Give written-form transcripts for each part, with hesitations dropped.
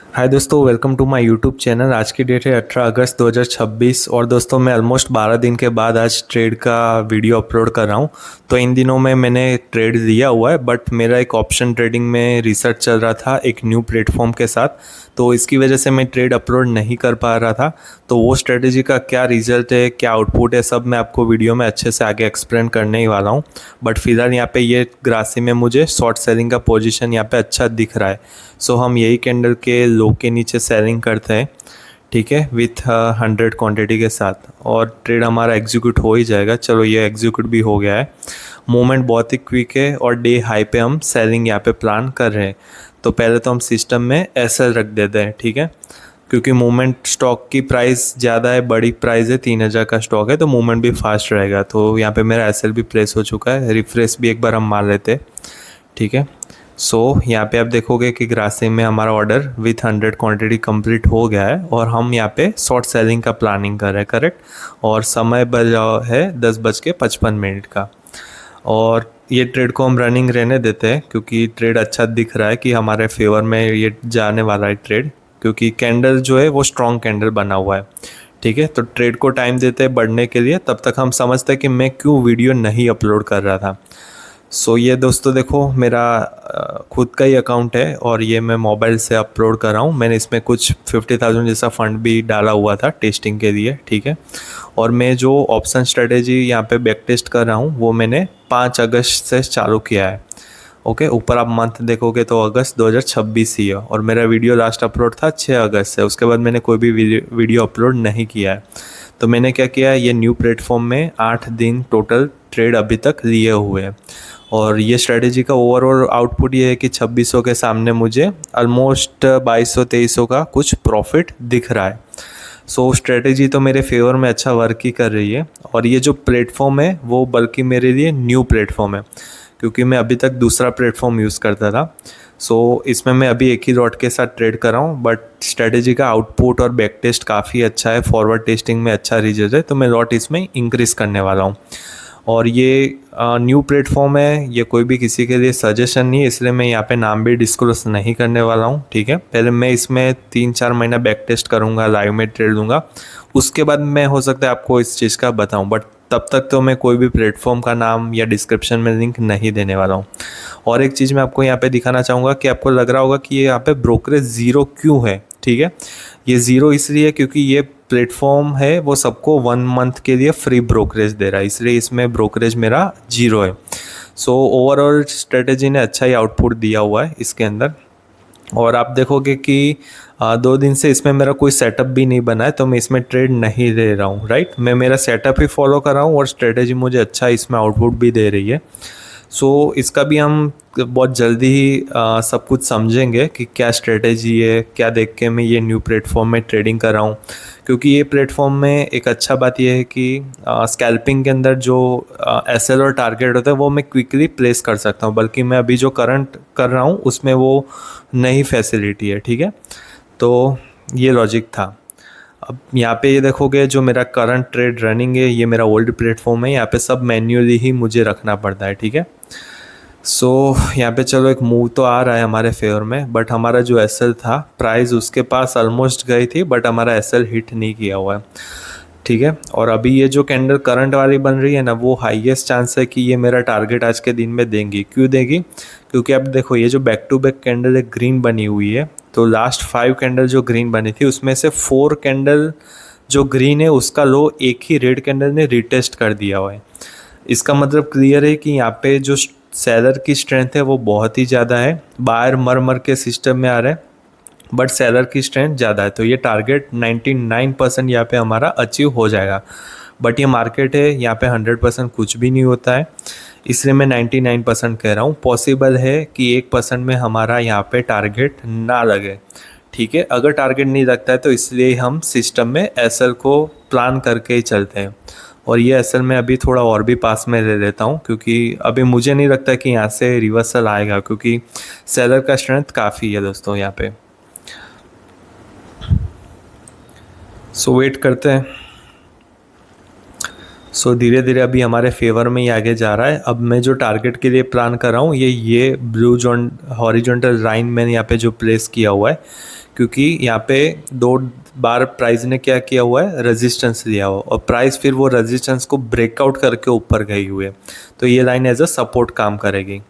हाय दोस्तों, welcome to my YouTube channel. आज की डेट है 18 अगस्त 2026 और दोस्तों मैं ऑलमोस्ट 12 दिन के बाद आज ट्रेड का वीडियो अपलोड कर रहा हूँ। तो इन दिनों में मैंने ट्रेड लिया हुआ है, बट मेरा एक ऑप्शन ट्रेडिंग में रिसर्च चल रहा था एक न्यू प्लेटफॉर्म के साथ, तो इसकी वजह से मैं ट्रेड अपलोड नहीं कर पा रहा था। तो वो स्ट्रेटेजी का क्या रिजल्ट है, क्या आउटपुट है, सब मैं आपको वीडियो में अच्छे से आगे एक्सप्लेन करने ही वाला हूँ। बट फिलहाल यहाँ पे ये ग्रासी में मुझे शॉर्ट सेलिंग का पोजीशन यहाँ पे अच्छा दिख रहा है। सो हम यही कैंडल के लो के नीचे सेलिंग करते हैं, ठीक है, विथ 100 क्वांटिटी के साथ, और ट्रेड हमारा एग्जीक्यूट हो ही जाएगा। चलो ये एग्जीक्यूट भी हो गया है। मूवमेंट बहुत ही क्विक है और डे हाई पे हम सेलिंग यहाँ पे प्लान कर रहे हैं। तो पहले तो हम सिस्टम में एसएल रख देते हैं, ठीक है, क्योंकि मूवमेंट स्टॉक की प्राइस ज़्यादा है, बड़ी प्राइस है, 3000 का स्टॉक है, तो मूवमेंट भी फास्ट रहेगा। तो यहाँ पे मेरा एसएल भी प्लेस हो चुका है। रिफ्रेश भी एक बार हम मार लेते हैं, ठीक है। सो यहाँ पे आप देखोगे कि ग्रासिम में हमारा ऑर्डर विथ 100 क्वांटिटी कंप्लीट हो गया है और हम यहाँ पे शॉर्ट सेलिंग का प्लानिंग कर रहे हैं, करेक्ट। और समय बजा है 10:55 का, और ये ट्रेड को हम रनिंग रहने देते हैं क्योंकि ट्रेड अच्छा दिख रहा है कि हमारे फेवर में ये जाने वाला है ट्रेड, क्योंकि कैंडल जो है वो स्ट्रॉन्ग कैंडल बना हुआ है, ठीक है। तो ट्रेड को टाइम देते हैं बढ़ने के लिए। तब तक हम समझते हैं कि मैं क्यों वीडियो नहीं अपलोड कर रहा था। सो ये दोस्तों देखो, मेरा खुद का ही अकाउंट है और ये मैं मोबाइल से अपलोड कर रहा हूँ। मैंने इसमें कुछ 50,000 जैसा फ़ंड भी डाला हुआ था टेस्टिंग के लिए, ठीक है। और मैं जो ऑप्शन स्ट्रेटेजी यहाँ पे बैक टेस्ट कर रहा हूँ वो मैंने 5 अगस्त से चालू किया है। ओके, ऊपर आप मंथ देखोगे तो अगस्त 2026 ही है, और मेरा वीडियो लास्ट अपलोड था 6 अगस्त से। उसके बाद मैंने कोई भी वीडियो अपलोड नहीं किया है। तो मैंने क्या किया है, ये न्यू प्लेटफॉर्म में 8 दिन टोटल ट्रेड अभी तक लिए हुए हैं, और ये स्ट्रेटेजी का ओवरऑल आउटपुट ये है कि 2600 के सामने मुझे ऑलमोस्ट 2200-2300 का कुछ प्रॉफिट दिख रहा है। सो स्ट्रेटेजी तो मेरे फेवर में अच्छा वर्क ही कर रही है, और ये जो प्लेटफॉर्म है वो बल्कि मेरे लिए न्यू प्लेटफॉर्म है, क्योंकि मैं अभी तक दूसरा प्लेटफॉर्म यूज़ करता था। सो इसमें मैं अभी एक ही लॉट के साथ ट्रेड कर रहा हूँ, बट स्ट्रेटेजी का आउटपुट और बैक टेस्ट काफ़ी अच्छा है, फॉरवर्ड टेस्टिंग में अच्छा रिजल्ट है, तो मैं लॉट इसमें इंक्रीज़ करने वाला हूँ। और ये न्यू प्लेटफॉर्म है, ये कोई भी किसी के लिए सजेशन नहीं है, इसलिए मैं यहाँ पे नाम भी डिस्क्लोज नहीं करने वाला हूँ, ठीक है। पहले मैं इसमें 3-4 महीना बैक टेस्ट करूँगा, लाइव में ट्रेड लूँगा, उसके बाद मैं हो सकता है आपको इस चीज़ का बताऊँ, बट तब तक तो मैं कोई भी प्लेटफॉर्म का नाम या डिस्क्रिप्शन में लिंक नहीं देने वाला हूँ। और एक चीज़ मैं आपको यहाँ पे दिखाना चाहूँगा कि आपको लग रहा होगा कि ये यहाँ पे ब्रोकरेज ज़ीरो क्यों है, ठीक है। ये ज़ीरो इसलिए है क्योंकि ये प्लेटफॉर्म है वो सबको 1 मंथ के लिए फ्री ब्रोकरेज दे रहा है, इसलिए इसमें ब्रोकरेज मेरा जीरो है। सो ओवरऑल स्ट्रेटेजी ने अच्छा ही आउटपुट दिया हुआ है इसके अंदर। और आप देखोगे कि 2 दिन से इसमें मेरा कोई सेटअप भी नहीं बना है, तो मैं इसमें ट्रेड नहीं ले रहा हूँ, राइट। मैं मेरा सेटअप ही फॉलो कर रहा हूँ और स्ट्रेटेजी मुझे अच्छा इसमें आउटपुट भी दे रही है। सो इसका भी हम बहुत जल्दी ही सब कुछ समझेंगे कि क्या स्ट्रेटेजी है, क्या देख के मैं ये न्यू प्लेटफॉर्म में ट्रेडिंग कर रहा हूँ। क्योंकि ये प्लेटफॉर्म में एक अच्छा बात ये है कि स्कैल्पिंग के अंदर जो एसएल और टारगेट होता है वो मैं क्विकली प्लेस कर सकता हूँ, बल्कि मैं अभी जो करंट कर रहा हूँ उसमें वो नई फैसिलिटी है, ठीक है। तो ये लॉजिक था। अब यहाँ पे ये देखोगे जो मेरा करंट ट्रेड रनिंग है, ये मेरा ओल्ड प्लेटफॉर्म है, यहाँ पे सब मैन्युअली ही मुझे रखना पड़ता है, ठीक है। सो यहाँ पे चलो एक मूव तो आ रहा है हमारे फेवर में, बट हमारा जो एसएल था प्राइस उसके पास ऑलमोस्ट गई थी, बट हमारा एसएल हिट नहीं किया हुआ है, ठीक है। और अभी ये जो कैंडल करंट वाली बन रही है ना, वो हाईएस्ट चांस है कि ये मेरा टारगेट आज के दिन में देंगी। क्यों देगी? क्योंकि अब देखो ये जो बैक टू बैक कैंडल एक ग्रीन बनी हुई है, तो लास्ट 5 कैंडल जो ग्रीन बनी थी उसमें से 4 कैंडल जो ग्रीन है उसका लो एक ही रेड कैंडल ने रिटेस्ट कर दिया हुआ है। इसका मतलब क्लियर है कि यहाँ पे जो सेलर की स्ट्रेंथ है वो बहुत ही ज़्यादा है। बायर मर मर के सिस्टम में आ रहे हैं, बट सेलर की स्ट्रेंथ ज़्यादा है, तो ये टारगेट 99% यहाँ पे हमारा अचीव हो जाएगा। बट ये मार्केट है, यहाँ पे 100% कुछ भी नहीं होता है, इसलिए मैं 99% कह रहा हूँ। पॉसिबल है कि 1% में हमारा यहाँ पे टारगेट ना लगे, ठीक है। अगर टारगेट नहीं लगता है तो इसलिए हम सिस्टम में एसएल को प्लान करके ही चलते हैं। और ये एसएल में अभी थोड़ा और भी पास में ले लेता हूँ, क्योंकि अभी मुझे नहीं लगता कि यहाँ से रिवर्सल आएगा, क्योंकि सेलर का स्ट्रेंथ काफ़ी है दोस्तों यहाँ पे। सो वेट करते हैं। सो धीरे धीरे अभी हमारे फेवर में ही आगे जा रहा है। अब मैं जो टारगेट के लिए प्लान कर रहा हूँ ये ब्लू हॉरिजॉन्टल लाइन मैंने यहाँ पे जो प्लेस किया हुआ है, क्योंकि यहाँ पे 2 बार प्राइस ने क्या किया हुआ है, रेजिस्टेंस लिया हुआ, और प्राइस फिर वो रेजिस्टेंस को ब्रेकआउट करके ऊपर गई हुई है, तो ये लाइन एज अ सपोर्ट काम करेगी,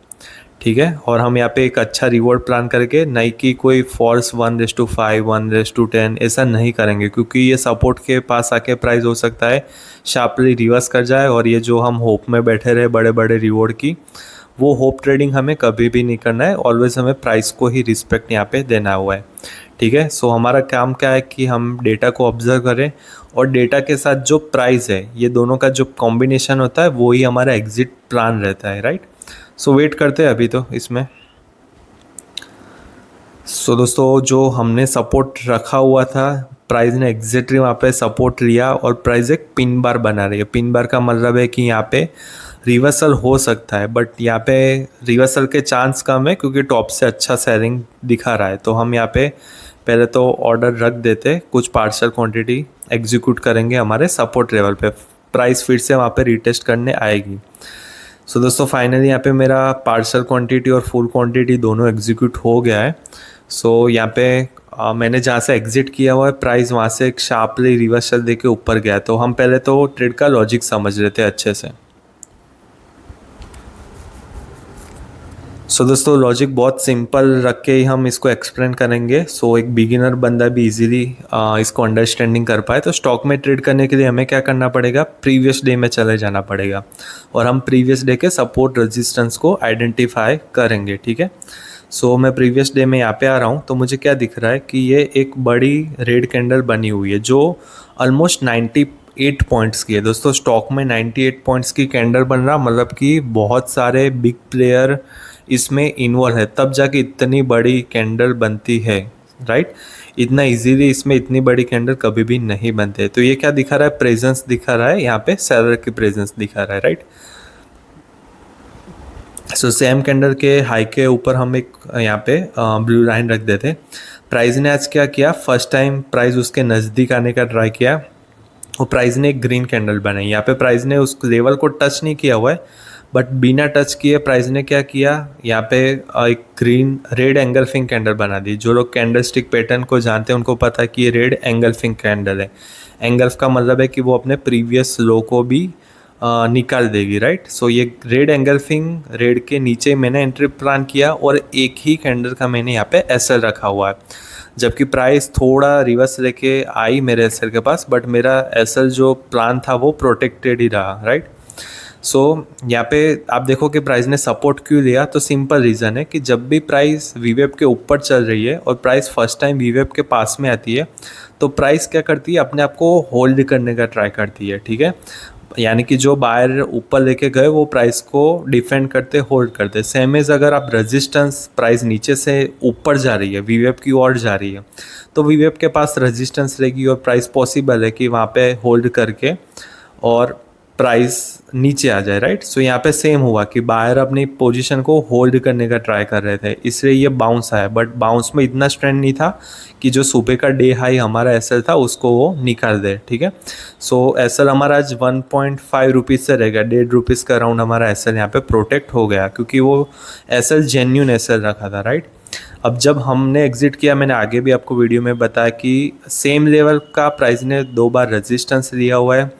ठीक है। और हम यहाँ पे एक अच्छा रिवॉर्ड प्लान करके, नहीं कि कोई फॉल्स 1:5 1:10 ऐसा नहीं करेंगे, क्योंकि ये सपोर्ट के पास आके प्राइस हो सकता है शार्पली रिवर्स कर जाए, और ये जो हम होप में बैठे रहे बड़े बड़े रिवॉर्ड की, वो होप ट्रेडिंग हमें कभी भी नहीं करना है। ऑलवेज हमें प्राइस को ही रिस्पेक्ट यहाँ पे देना हुआ है, ठीक है। सो हमारा काम क्या है कि हम डेटा को ऑब्जर्व करें, और डेटा के साथ जो प्राइस है, ये दोनों का जो कॉम्बिनेशन होता है वो ही हमारा एग्जिट प्लान रहता है, राइट। सो वेट करते हैं अभी तो इसमें। सो दोस्तों, जो हमने सपोर्ट रखा हुआ था, प्राइस ने एग्जैक्टली वहाँ पे सपोर्ट लिया, और प्राइस एक पिन बार बना रही है। पिन बार का मतलब है कि यहाँ पे रिवर्सल हो सकता है, बट यहाँ पे रिवर्सल के चांस कम है, क्योंकि टॉप से अच्छा सेलिंग दिखा रहा है। तो हम यहाँ पे पहले तो ऑर्डर रख देते, कुछ पार्शल क्वांटिटी एग्जीक्यूट करेंगे हमारे सपोर्ट लेवल पे, प्राइस फिर से वहाँ पे रिटेस्ट करने आएगी। सो दोस्तों, फाइनली यहाँ पे मेरा पार्शल क्वांटिटी और फुल क्वांटिटी दोनों एग्जीक्यूट हो गया है। सो यहाँ पे मैंने जहाँ से एग्जिट किया हुआ है, प्राइस वहाँ से एक शार्पली रिवर्सल दे के ऊपर गया। तो हम पहले तो ट्रेड का लॉजिक समझ रहे थे अच्छे से। सो दोस्तों, लॉजिक बहुत सिंपल रख के ही हम इसको एक्सप्लेन करेंगे, सो एक बिगिनर बंदा भी इजीली इसको अंडरस्टैंडिंग कर पाए। तो स्टॉक में ट्रेड करने के लिए हमें क्या करना पड़ेगा, प्रीवियस डे में चले जाना पड़ेगा, और हम प्रीवियस डे के सपोर्ट रेजिस्टेंस को आइडेंटिफाई करेंगे, ठीक है। सो मैं प्रीवियस डे में यहाँ पे आ रहा हूँ, तो मुझे क्या दिख रहा है कि ये एक बड़ी रेड कैंडल बनी हुई है, जो ऑलमोस्ट 98 पॉइंट्स की है। दोस्तों, स्टॉक में 98 पॉइंट्स की कैंडल बन रहा, मतलब कि बहुत सारे बिग प्लेयर इसमें इन्वॉल्व है, तब जाके इतनी बड़ी कैंडल बनती है, राइट। इतना इजीली इसमें इतनी बड़ी कैंडल कभी भी नहीं बनते। तो ये क्या दिखा रहा है, प्रेजेंस दिखा रहा है, यहाँ पे सेलर की प्रेजेंस दिखा रहा है, राइट। सो सेम कैंडल के हाई के ऊपर हम एक यहाँ पे ब्लू लाइन रख देते। प्राइस ने आज क्या किया, फर्स्ट टाइम प्राइस उसके नज़दीक आने का ट्राई किया, और प्राइस ने एक ग्रीन कैंडल बनाई। यहाँ पे प्राइस ने उस लेवल को टच नहीं किया हुआ है, बट बिना टच किए प्राइस ने क्या किया, यहाँ पे एक ग्रीन रेड एंगल्फिंग कैंडल बना दी। जो लोग कैंडल स्टिक पैटर्न को जानते हैं उनको पता है कि ये रेड एंगल्फिंग कैंडल है। एंगल्फ का मतलब है कि वो अपने प्रीवियस लो को भी निकाल देगी, राइट। सो ये रेड एंगल्फिंग, रेड के नीचे मैंने एंट्री प्लान किया, और एक ही कैंडल का मैंने यहाँ पे एसएल रखा हुआ है, जबकि प्राइस थोड़ा रिवर्स लेके आई मेरे एसएल के पास, बट मेरा एसएल जो प्लान था वो प्रोटेक्टेड ही रहा, राइट। सो यहाँ पे आप देखो कि प्राइस ने सपोर्ट क्यों लिया, तो सिंपल रीज़न है कि जब भी प्राइस वीवेब के ऊपर चल रही है और प्राइस फर्स्ट टाइम वीवेब के पास में आती है, तो प्राइस क्या करती है, अपने आप को होल्ड करने का ट्राई करती है, ठीक है। यानी कि जो बायर ऊपर लेके गए वो प्राइस को डिफेंड करते, होल्ड करते। सेम एज अगर आप रेजिस्टेंस, प्राइस नीचे से ऊपर जा रही है, वीवेब की ओर जा रही है, तो वीवेब के पास रेजिस्टेंस रहेगी, और प्राइस पॉसिबल है कि वहाँ पे होल्ड करके और प्राइस नीचे आ जाए, राइट। सो यहाँ पे सेम हुआ कि बायर अपनी पोजीशन को होल्ड करने का ट्राई कर रहे थे, इसलिए ये बाउंस आया, बट बाउंस में इतना स्ट्रेंथ नहीं था कि जो सुबह का डे हाई हमारा एसएल था उसको वो निकाल दे, ठीक है। सो एसएल हमारा आज 1.5 रुपीज़ से रहेगा, 1.5 रुपीज़ का अराउंड हमारा एसएल यहाँ पे प्रोटेक्ट हो गया, क्योंकि वो एसएल जेन्यून एसएल रखा था, राइट। अब जब हमने एग्जिट किया, मैंने आगे भी आपको वीडियो में बताया कि सेम लेवल का प्राइस ने 2 बार रेजिस्टेंस लिया हुआ है।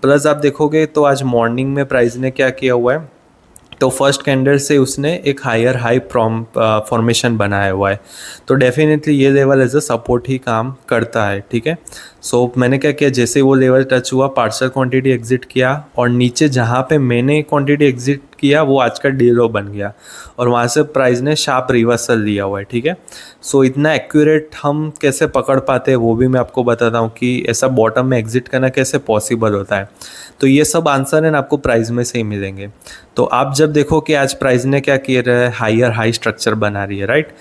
प्लस आप देखोगे तो आज मॉर्निंग में प्राइस ने क्या किया हुआ है, तो फर्स्ट कैंडल से उसने एक हायर हाई फॉर्मेशन बनाया हुआ है, तो डेफिनेटली ये लेवल एज अ सपोर्ट ही काम करता है, ठीक है। सो मैंने क्या किया, जैसे वो लेवल टच हुआ, पार्शल क्वांटिटी एग्जिट किया, और नीचे जहाँ पे मैंने क्वांटिटी एग्जिट किया वो आज का डे लो बन गया, और वहाँ से प्राइस ने शार्प रिवर्सल लिया हुआ है, ठीक है। सो इतना एक्यूरेट हम कैसे पकड़ पाते हैं वो भी मैं आपको बताता हूँ कि ऐसा बॉटम में एग्जिट करना कैसे पॉसिबल होता है। तो ये सब आंसर है ना आपको प्राइस में से ही मिलेंगे। तो आप जब देखो कि आज प्राइस ने क्या किया है, हायर हाई स्ट्रक्चर बना रही है, राइट।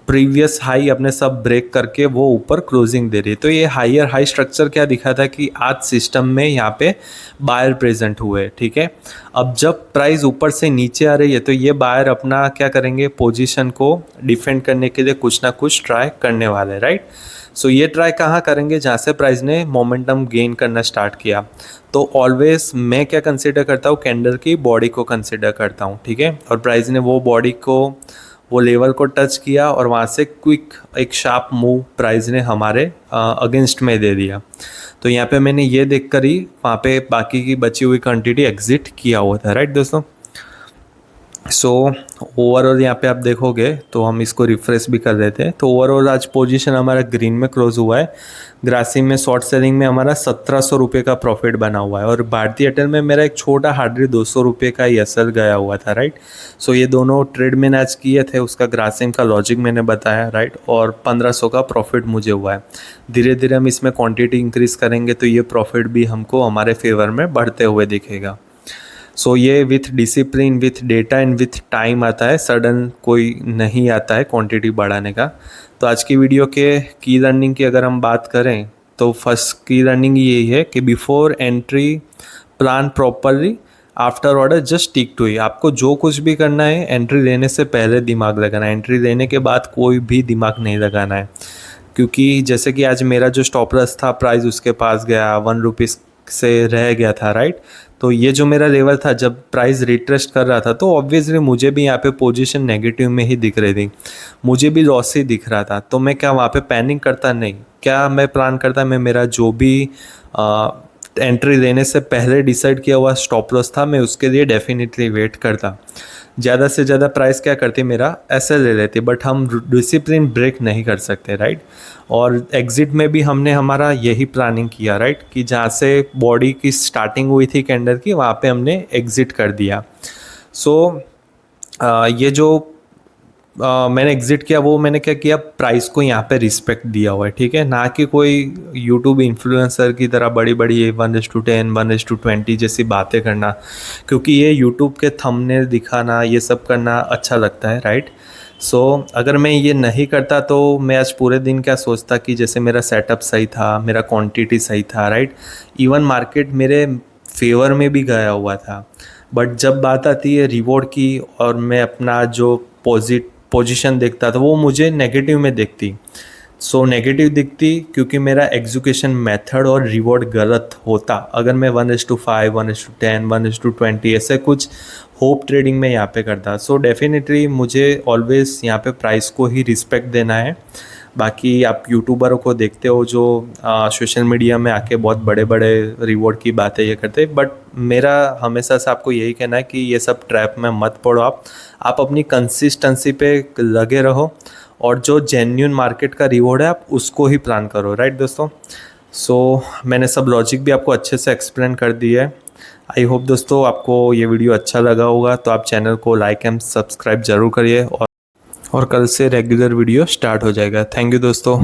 प्रीवियस हाई अपने सब ब्रेक करके वो ऊपर क्लोजिंग दे रही है, तो ये हायर हाई स्ट्रक्चर क्या दिखा था कि आज सिस्टम में यहाँ पे बायर प्रेजेंट हुए, ठीक है। अब जब प्राइस ऊपर से नीचे आ रही है, तो ये बायर अपना क्या करेंगे, पोजीशन को डिफेंड करने के लिए कुछ ना कुछ ट्राई करने वाले, राइट। सो ये ट्राई कहाँ करेंगे, जहाँ से प्राइस ने मोमेंटम गेन करना स्टार्ट किया। तो ऑलवेज मैं क्या कंसिडर करता हूँ, कैंडल की बॉडी को कंसिडर करता हूँ, ठीक है। और प्राइस ने वो बॉडी को वो लेवल को टच किया और वहाँ से क्विक एक शार्प मूव प्राइस ने हमारे अगेंस्ट में दे दिया। तो यहाँ पे मैंने ये देख कर ही वहाँ पे बाकी की बची हुई क्वांटिटी एग्जिट किया हुआ था, राइट दोस्तों। सो ओवरऑल यहाँ पे आप देखोगे तो हम इसको रिफ्रेश भी कर देते हैं, तो ओवरऑल आज पोजीशन हमारा ग्रीन में क्लोज हुआ है। ग्रासिम में शॉर्ट सेलिंग में हमारा 1700 रुपये का प्रॉफिट बना हुआ है और भारतीय एयरटेल में मेरा एक छोटा हार्डली 200 रुपये का ही एसएल गया हुआ था, राइट। सो ये दोनों ट्रेड मैंने आज किए थे, उसका ग्रासिम का लॉजिक मैंने बताया, राइट, और 1500 का प्रॉफिट मुझे हुआ है। धीरे धीरे हम इसमें क्वान्टिटी इंक्रीज करेंगे तो ये प्रॉफिट भी हमको हमारे फेवर में बढ़ते हुए दिखेगा। सो ये with discipline, with data and with time आता है, सडन कोई नहीं आता है क्वांटिटी बढ़ाने का। तो आज की वीडियो के की लर्निंग की अगर हम बात करें तो फर्स्ट की लर्निंग यही है कि before entry plan properly, after order just tick to ही। आपको जो कुछ भी करना है एंट्री लेने से पहले दिमाग लगाना है, एंट्री लेने के बाद कोई भी दिमाग नहीं लगाना है। क्योंकि जैसे कि आज मेरा जो स्टॉप लॉस था प्राइस उसके पास गया, 1 रुपीज़ से रह गया था, राइट। तो ये जो मेरा लेवल था जब प्राइस रिट्रेस्ट कर रहा था तो ऑब्वियसली मुझे भी यहाँ पे पोजीशन नेगेटिव में ही दिख रही थी, मुझे भी लॉस ही दिख रहा था। तो मैं क्या वहाँ पे पैनिक करता नहीं, क्या मैं प्लान करता, मैं मेरा जो भी एंट्री लेने से पहले डिसाइड किया हुआ स्टॉप लॉस था मैं उसके लिए डेफिनेटली वेट करता। ज़्यादा से ज़्यादा प्राइस क्या करती मेरा ऐसे ले लेती, बट हम डिसिप्लिन ब्रेक नहीं कर सकते, राइट। और एग्ज़िट में भी हमने हमारा यही प्लानिंग किया, राइट, कि जहाँ से बॉडी की स्टार्टिंग हुई थी कैंडल की वहाँ पे हमने एग्ज़िट कर दिया। सो ये जो मैंने एग्ज़िट किया वो मैंने क्या किया, प्राइस को यहाँ पे रिस्पेक्ट दिया हुआ है, ठीक है, ना कि कोई यूट्यूब इन्फ्लुएंसर की तरह बड़ी बड़ी 1:10 1:20 जैसी बातें करना, क्योंकि ये यूट्यूब के थंबनेल दिखाना ये सब करना अच्छा लगता है, राइट। सो अगर मैं ये नहीं करता तो मैं आज पूरे दिन क्या सोचता कि जैसे मेरा सेटअप सही था, मेरा क्वांटिटी सही था, राइट, इवन मार्केट मेरे फेवर में भी गया हुआ था। बट जब बात आती है रिवॉर्ड की और मैं अपना जो पोजीशन देखता था वो मुझे नेगेटिव में दिखती। सो नेगेटिव दिखती क्योंकि मेरा एग्जीक्यूशन मेथड और रिवॉर्ड गलत होता। अगर मैं 1:5 1:10 1:20 ऐसे कुछ होप ट्रेडिंग में यहाँ पे करता, सो डेफिनेटली मुझे ऑलवेज यहाँ पे प्राइस को ही रिस्पेक्ट देना है। बाकी आप यूट्यूबरों को देखते हो जो सोशल मीडिया में आके बहुत बड़े बड़े रिवॉर्ड की बातें ये करते हैं, बट मेरा हमेशा से आपको यही कहना है कि ये सब ट्रैप में मत पड़ो। आप अपनी कंसिस्टेंसी पे लगे रहो और जो जेन्युइन मार्केट का रिवॉर्ड है आप उसको ही प्लान करो, राइट दोस्तों। सो मैंने सब लॉजिक भी आपको अच्छे से एक्सप्लेन कर दिया है। आई होप दोस्तों आपको ये वीडियो अच्छा लगा होगा, तो आप चैनल को लाइक एंड सब्सक्राइब ज़रूर करिए और कल से रेगुलर वीडियो स्टार्ट हो जाएगा। थैंक यू दोस्तों।